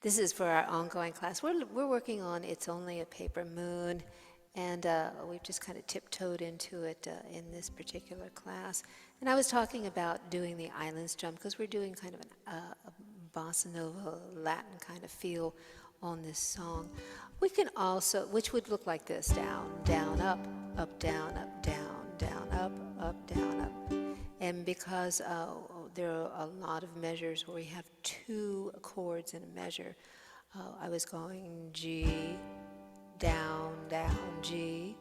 This is for our ongoing class. We're working on It's Only a Paper Moon, and we've just kind of tiptoed into it in this particular class. And I was talking about doing the island strum because we're doing kind of a bossa nova Latin kind of feel on this song. We can also, which would look like this: down, down, up, down, down, down, up, down, up. And because there are a lot of measures where we have two chords in a measure, I was going G, down, down, G,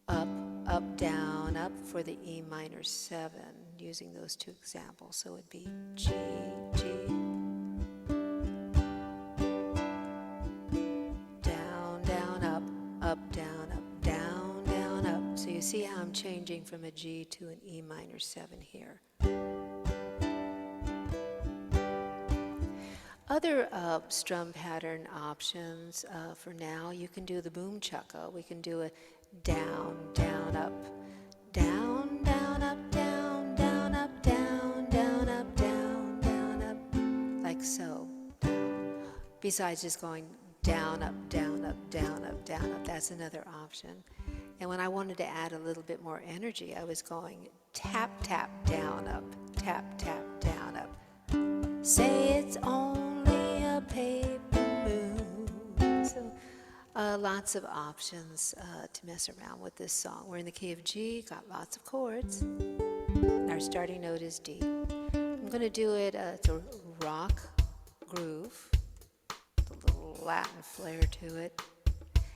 up, down, up for the E minor 7, using those two examples. So it'd be G, G, down, down, up, down, down, up. So you see how I'm changing from a G to an E minor 7 here. Other strum pattern options for now, you can do the boom chukka. We can do a down, down, up, down, down, up, down, down, up, down, down, up, down, down, up, like so. Besides just going down, up, down, up, down, up, down, up, that's another option. And when I wanted to add a little bit more energy, I was going tap, tap, down, up, tap, tap, down, up. Say it's only a paper moon. So lots of options to mess around with this song. We're in the key of G, got lots of chords. Our starting note is D. I'm going to do it, it's a rock groove, with a little Latin flair to it.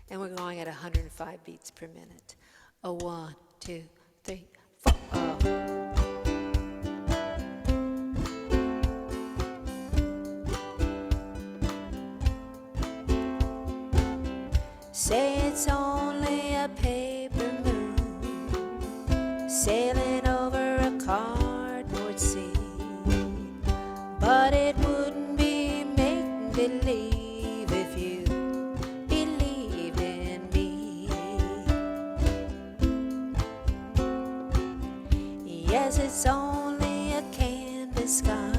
And we're going at 105 beats per minute. A 1, 2, 3, 4. Say it's only a paper moon sailing over a cardboard sea, but it wouldn't be make-believe if you believed in me. Yes, it's only a canvas sky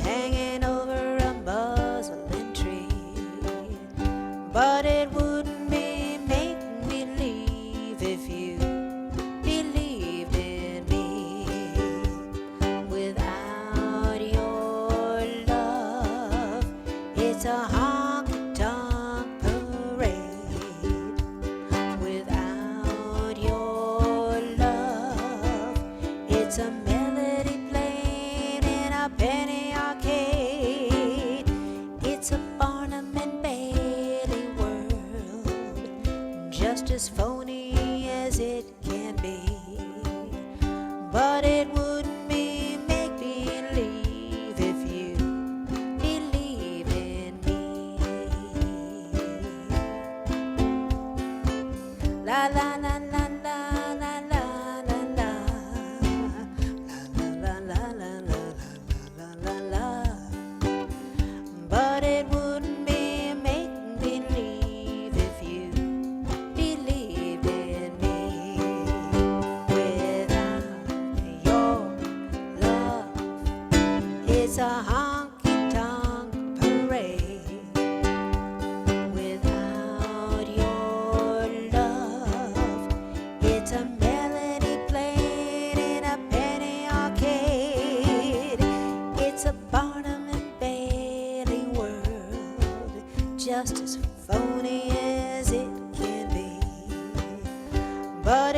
hanging over a muslin tree, but it wouldn't be make-believe if you believed in me. Without your love, it's a honky-tonk parade. Without your love, it's a melody playing in a penny arcade. It's a Barnum and Bailey world, just as phony as it can be, but it wouldn't be make-believe if you believe in me. La la la la la la la la la la la la la la la. But it wouldn't be make-believe if you believed in me. Without your love, it's a honky-tonk parade. Without your love, it's a melody played in a penny arcade. It's a Barnum and Bailey world, just as phony as it can be, but